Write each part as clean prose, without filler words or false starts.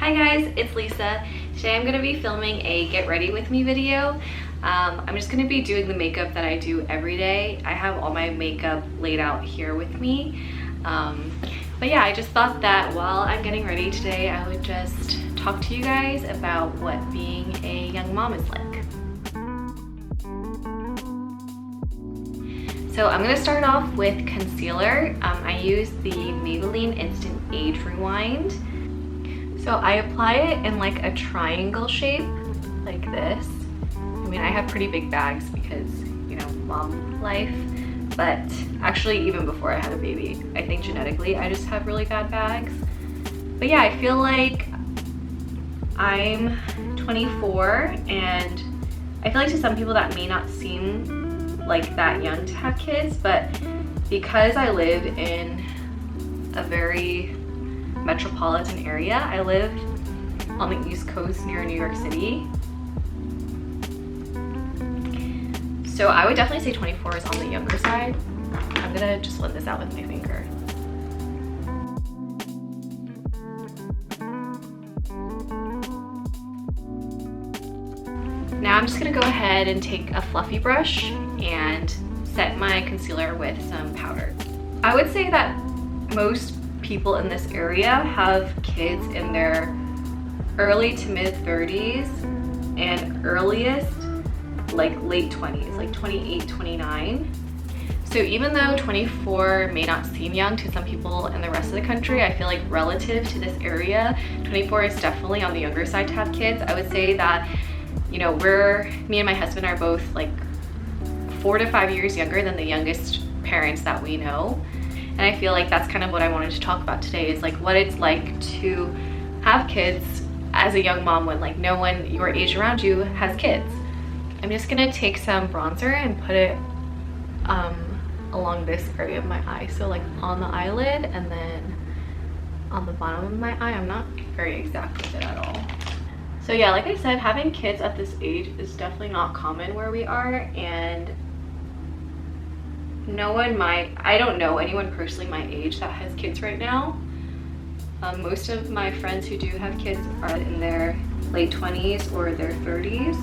Hi guys, it's Lisa. Today I'm going to be filming a get ready with me video. I'm just going to be doing the makeup that I do every day. I have all my makeup laid out here with me. But yeah, I just thought that while I'm getting ready today, I would just talk to you guys about what being a young mom is like. So I'm going to start off with concealer. I use the Maybelline Instant Age Rewind. So I apply it in like a triangle shape, like this. I mean, I have pretty big bags because, you know, mom life. But actually, even before I had a baby, I think genetically I just have really bad bags. But yeah, I feel like I'm 24, and I feel like to some people that may not seem like that young to have kids, but because I live in a very metropolitan area, I live on the East Coast near New York City. So I would definitely say 24 is on the younger side. I'm gonna just blend this out with my finger. Now I'm just gonna go ahead and take a fluffy brush and set my concealer with some powder. I would say that most people in this area have kids in their early to mid 30s and earliest like late 20s, like 28, 29. So even though 24 may not seem young to some people in the rest of the country, I feel like relative to this area, 24 is definitely on the younger side to have kids. I would say that, you know, me and my husband are both like 4 to 5 years younger than the youngest parents that we know. And I feel like that's kind of what I wanted to talk about today, is like what it's like to have kids as a young mom when like no one your age around you has kids. I'm just gonna take some bronzer and put it along this area of my eye. So like on the eyelid and then on the bottom of my eye. I'm not very exact with it at all. So yeah, like I said, having kids at this age is definitely not common where we are, and I don't know anyone personally my age that has kids right now. Most of my friends who do have kids are in their late 20s or their 30s.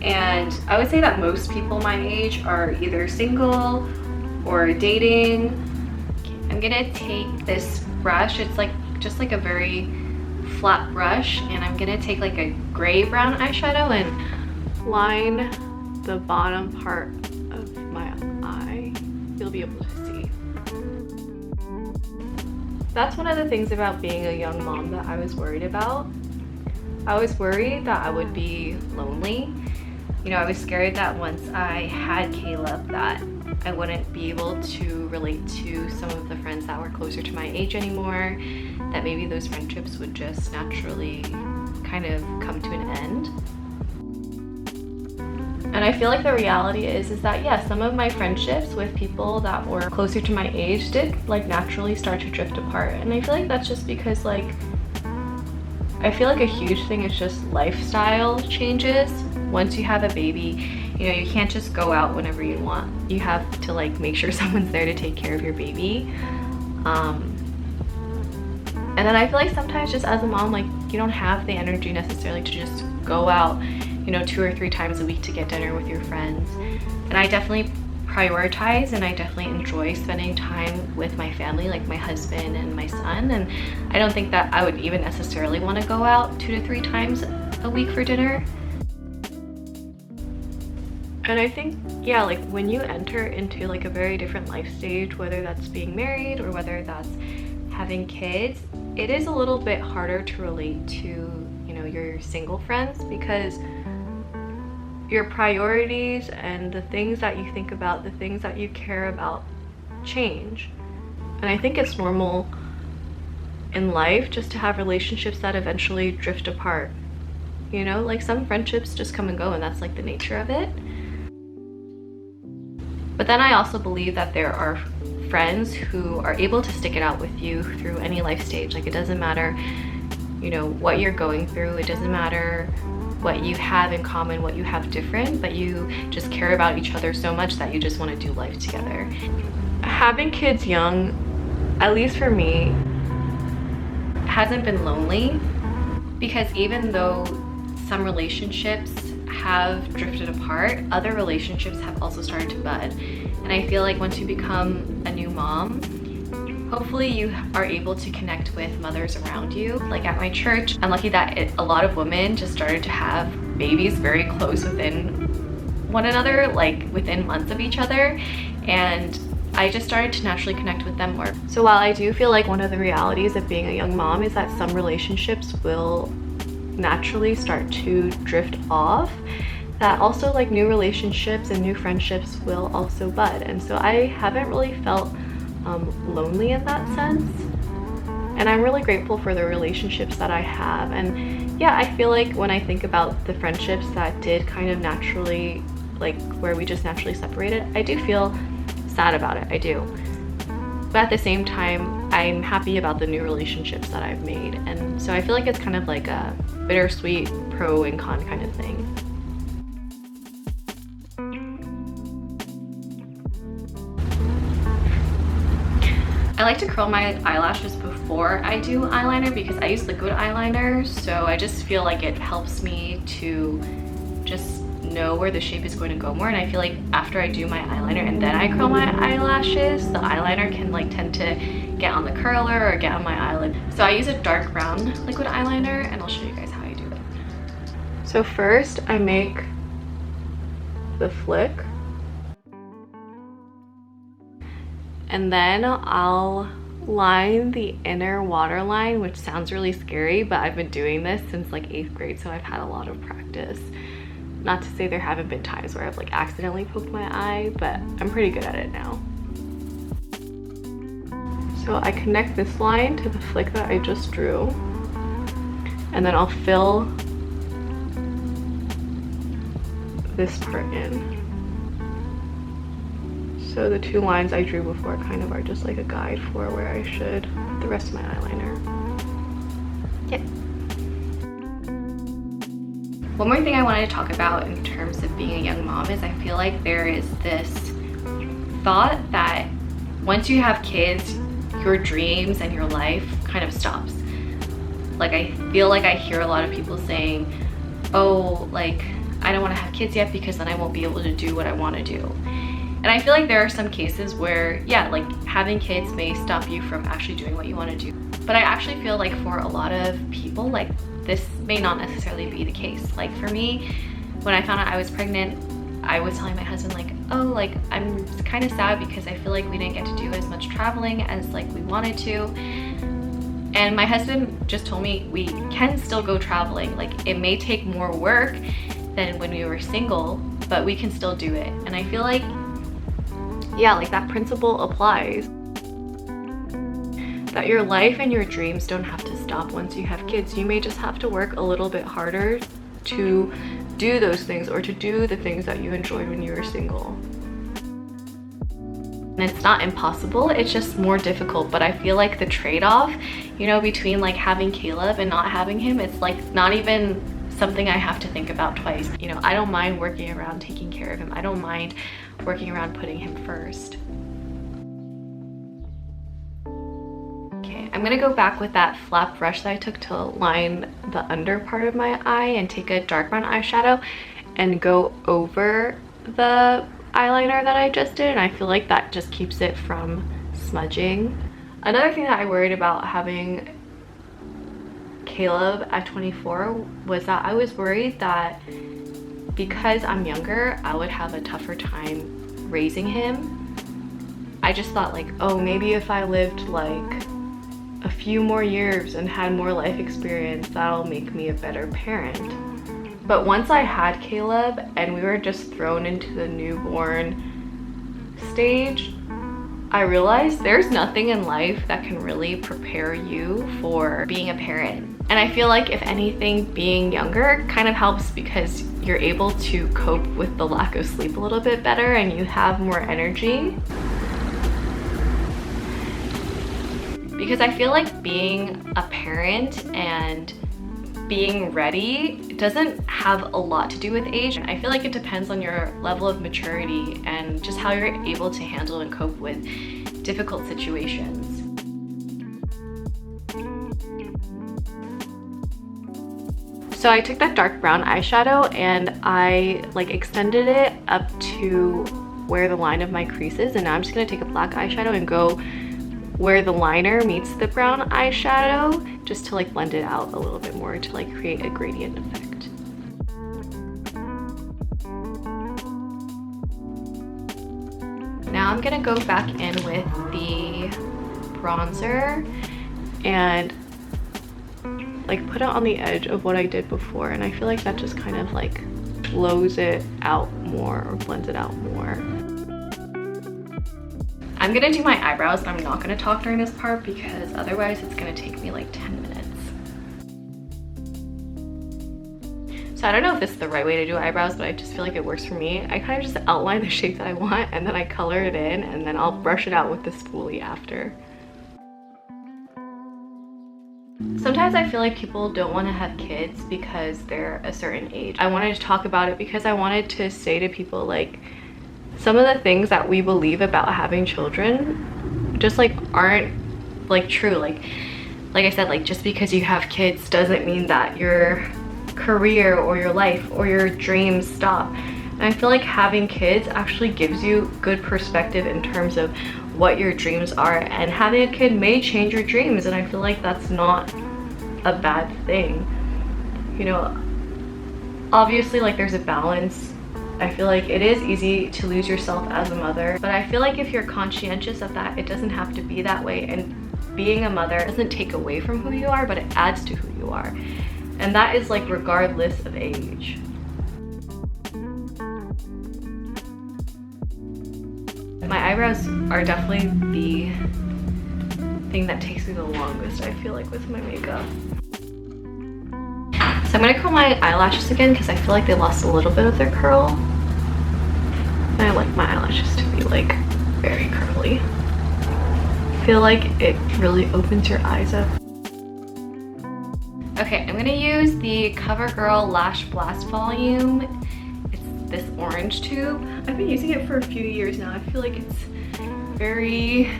And I would say that most people my age are either single or dating. I'm gonna take this brush. It's like just like a very flat brush, and I'm gonna take like a gray brown eyeshadow and line the bottom part of my eye. You'll be able to see. That's one of the things about being a young mom that I was worried about. I was worried that I would be lonely. You know, I was scared that once I had Caleb that I wouldn't be able to relate to some of the friends that were closer to my age anymore, that maybe those friendships would just naturally kind of come to an end. And I feel like the reality is that yeah, some of my friendships with people that were closer to my age did like naturally start to drift apart. And I feel like that's just because like, I feel like a huge thing is just lifestyle changes. Once you have a baby, you know, you can't just go out whenever you want. You have to like make sure someone's there to take care of your baby. And then I feel like sometimes just as a mom, like you don't have the energy necessarily to just go out, you know, 2 or 3 times a week to get dinner with your friends. And I definitely prioritize and I definitely enjoy spending time with my family, like my husband and my son. And I don't think that I would even necessarily want to go out 2 to 3 times a week for dinner. And I think, yeah, like when you enter into like a very different life stage, whether that's being married or whether that's having kids, it is a little bit harder to relate to, you know, your single friends, because your priorities and the things that you think about, the things that you care about change. And I think it's normal in life just to have relationships that eventually drift apart. You know, like some friendships just come and go, and that's like the nature of it. But then I also believe that there are friends who are able to stick it out with you through any life stage. Like it doesn't matter, you know, what you're going through. It doesn't matter what you have in common, what you have different, but you just care about each other so much that you just want to do life together. Having kids young, at least for me, hasn't been lonely, because even though some relationships have drifted apart, other relationships have also started to bud. And I feel like once you become a new mom, hopefully you are able to connect with mothers around you. Like at my church, I'm lucky that a lot of women just started to have babies very close within one another, like within months of each other. And I just started to naturally connect with them more. So while I do feel like one of the realities of being a young mom is that some relationships will naturally start to drift off, that also like new relationships and new friendships will also bud. And so I haven't really felt lonely in that sense, and I'm really grateful for the relationships that I have. And yeah, I feel like when I think about the friendships that did kind of naturally, like where we just naturally separated, I do feel sad about it, I do. But at the same time, I'm happy about the new relationships that I've made. And so I feel like it's kind of like a bittersweet pro and con kind of thing. I like to curl my eyelashes before I do eyeliner because I use liquid eyeliner, so I just feel like it helps me to just know where the shape is going to go more. And I feel like after I do my eyeliner and then I curl my eyelashes, the eyeliner can like tend to get on the curler or get on my eyelid. So I use a dark brown liquid eyeliner, and I'll show you guys how I do it. So first I make the flick, and then I'll line the inner waterline, which sounds really scary, but I've been doing this since like 8th grade, so I've had a lot of practice. Not to say there haven't been times where I've like accidentally poked my eye, but I'm pretty good at it now. So I connect this line to the flick that I just drew, and then I'll fill this part in. So the two lines I drew before kind of are just like a guide for where I should put the rest of my eyeliner. Yep. One more thing I wanted to talk about in terms of being a young mom is I feel like there is this thought that once you have kids, your dreams and your life kind of stops. Like I feel like I hear a lot of people saying, oh, like I don't want to have kids yet because then I won't be able to do what I want to do. And I feel like there are some cases where, yeah, like having kids may stop you from actually doing what you want to do. But I actually feel like for a lot of people, like this may not necessarily be the case. Like for me, when I found out I was pregnant, I was telling my husband like, oh, like I'm kind of sad because I feel like we didn't get to do as much traveling as like we wanted to. And my husband just told me we can still go traveling. Like it may take more work than when we were single, but we can still do it. And I feel like, yeah, like that principle applies. That your life and your dreams don't have to stop once you have kids. You may just have to work a little bit harder to do those things, or to do the things that you enjoyed when you were single. And it's not impossible, it's just more difficult. But I feel like the trade-off, you know, between like having Caleb and not having him, it's like not even something I have to think about twice. You know, I don't mind working around taking care of him. I don't mind working around putting him first. Okay, I'm gonna go back with that flat brush that I took to line the under part of my eye and take a dark brown eyeshadow and go over the eyeliner that I just did, and I feel like that just keeps it from smudging. Another thing that I worried about having Caleb at 24 was that I was worried that because I'm younger, I would have a tougher time raising him. I just thought like, oh, maybe if I lived like a few more years and had more life experience, that'll make me a better parent. But once I had Caleb and we were just thrown into the newborn stage, I realized there's nothing in life that can really prepare you for being a parent. And I feel like if anything, being younger kind of helps because you're able to cope with the lack of sleep a little bit better and you have more energy. Because I feel like being a parent and being ready doesn't have a lot to do with age. I feel like it depends on your level of maturity and just how you're able to handle and cope with difficult situations. So I took that dark brown eyeshadow and I like extended it up to where the line of my crease is, and now I'm just gonna take a black eyeshadow and go where the liner meets the brown eyeshadow, just to like blend it out a little bit more to like create a gradient effect. Now I'm gonna go back in with the bronzer and like put it on the edge of what I did before, and I feel like that just kind of like blows it out more or blends it out more. I'm gonna do my eyebrows, and I'm not gonna talk during this part because otherwise it's gonna take me like 10 minutes. So I don't know if this is the right way to do eyebrows, but I just feel like it works for me. I kind of just outline the shape that I want and then I color it in, and then I'll brush it out with the spoolie after. Sometimes I feel like people don't want to have kids because they're a certain age. I wanted to talk about it because I wanted to say to people like some of the things that we believe about having children just like aren't like true. Like I said, like just because you have kids doesn't mean that your career or your life or your dreams stop. And I feel like having kids actually gives you good perspective in terms of what your dreams are, and having a kid may change your dreams, and I feel like that's not a bad thing. You know, obviously like there's a balance. I feel like it is easy to lose yourself as a mother, but I feel like if you're conscientious of that, it doesn't have to be that way, and being a mother doesn't take away from who you are, but it adds to who you are, and that is like regardless of age. My eyebrows are definitely the thing that takes me the longest, I feel like, with my makeup. So I'm gonna curl my eyelashes again because I feel like they lost a little bit of their curl. And I like my eyelashes to be like very curly. I feel like it really opens your eyes up. Okay, I'm gonna use the CoverGirl Lash Blast Volume. This orange tube. I've been using it for a few years now. I feel like it's very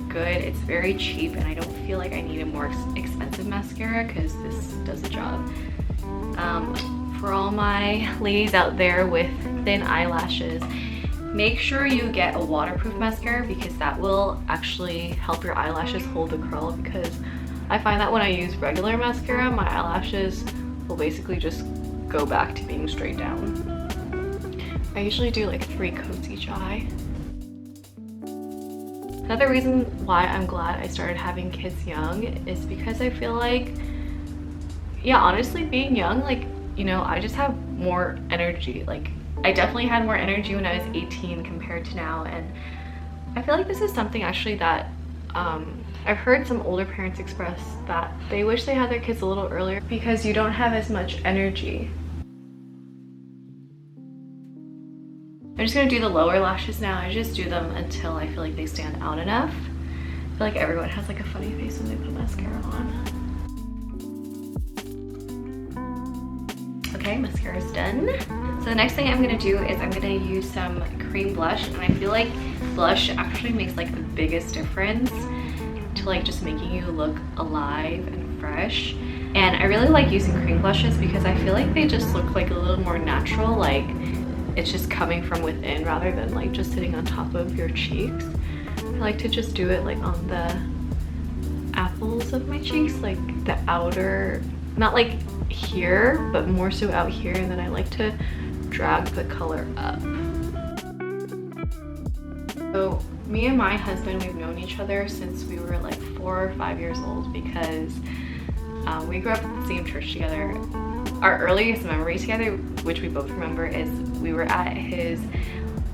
good. It's very cheap, and I don't feel like I need a more expensive mascara because this does the job. For all my ladies out there with thin eyelashes, make sure you get a waterproof mascara because that will actually help your eyelashes hold the curl, because I find that when I use regular mascara, my eyelashes will basically just go back to being straight down. I usually do like 3 coats each eye. Another reason why I'm glad I started having kids young is because I feel like, yeah, honestly, being young, like, you know, I just have more energy. Like, I definitely had more energy when I was 18 compared to now, and I feel like this is something actually that I've heard some older parents express that they wish they had their kids a little earlier because you don't have as much energy. I'm just gonna do the lower lashes now. I just do them until I feel like they stand out enough. I feel like everyone has like a funny face when they put mascara on. Okay, mascara's done. So the next thing I'm gonna do is I'm gonna use some cream blush, and I feel like blush actually makes like the biggest difference to like just making you look alive and fresh. And I really like using cream blushes because I feel like they just look like a little more natural, like it's just coming from within rather than like just sitting on top of your cheeks. I like to just do it like on the apples of my cheeks, like the outer, not like here, but more so out here, and then I like to drag the color up. So me and my husband, we've known each other since we were like 4 or 5 years old because we grew up at the same church together. Our earliest memory together, which we both remember, is we were at his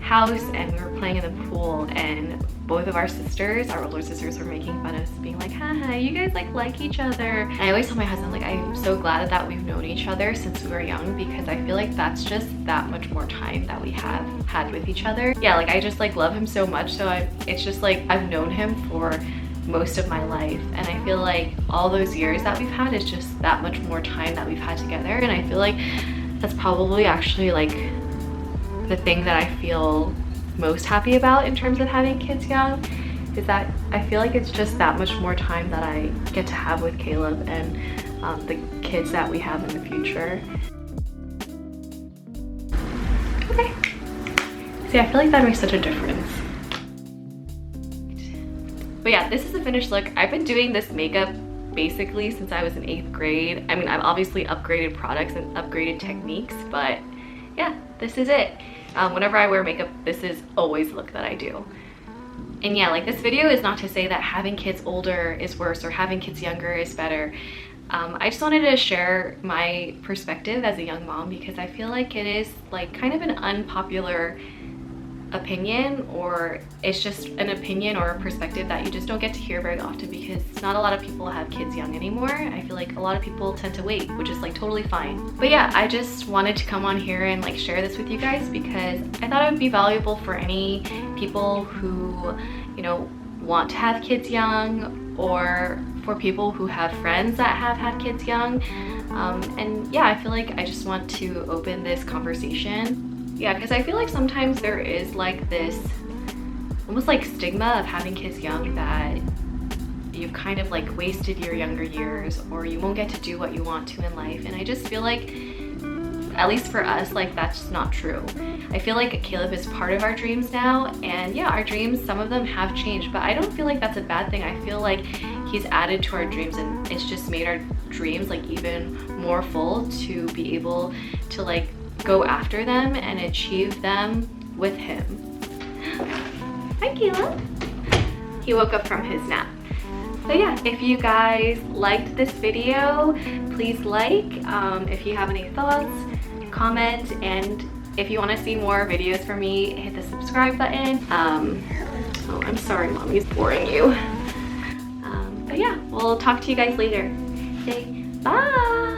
house and we were playing in the pool, and both of our sisters, our older sisters, were making fun of us, being like, haha, you guys like each other. And I always tell my husband, like, I'm so glad that we've known each other since we were young, because I feel like that's just that much more time that we have had with each other. Yeah, like I just like love him so much, so it's just like I've known him for most of my life, and I feel like all those years that we've had is just that much more time that we've had together. And I feel like that's probably actually like the thing that I feel most happy about in terms of having kids young, is that I feel like it's just that much more time that I get to have with Caleb and the kids that we have in the future. Okay. See, I feel like that makes such a difference. But yeah, this is the finished look. I've been doing this makeup basically since I was in 8th grade. I mean, I've obviously upgraded products and upgraded techniques, but yeah, this is it. Whenever I wear makeup, this is always the look that I do. And yeah, like, this video is not to say that having kids older is worse or having kids younger is better. I just wanted to share my perspective as a young mom because I feel like it is like kind of an unpopular opinion, or it's just an opinion or a perspective that you just don't get to hear very often because not a lot of people have kids young anymore. I feel like a lot of people tend to wait, which is like totally fine. But yeah, I just wanted to come on here and like share this with you guys because I thought it would be valuable for any people who, you know, want to have kids young, or for people who have friends that have had kids young. And yeah, I feel like I just want to open this conversation. Yeah, because I feel like sometimes there is like this almost like stigma of having kids young, that you've kind of like wasted your younger years or you won't get to do what you want to in life. And I just feel like, at least for us, like, that's just not true. I feel like Caleb is part of our dreams now, and yeah, our dreams, some of them have changed, but I don't feel like that's a bad thing. I feel like he's added to our dreams and it's just made our dreams like even more full to be able to like go after them and achieve them with him. Hi, Caleb. He woke up from his nap. So yeah, if you guys liked this video, please like. If you have any thoughts, comment, and if you want to see more videos from me, hit the subscribe button. Oh, I'm sorry, Mommy's boring you. But yeah, we'll talk to you guys later. Okay, bye.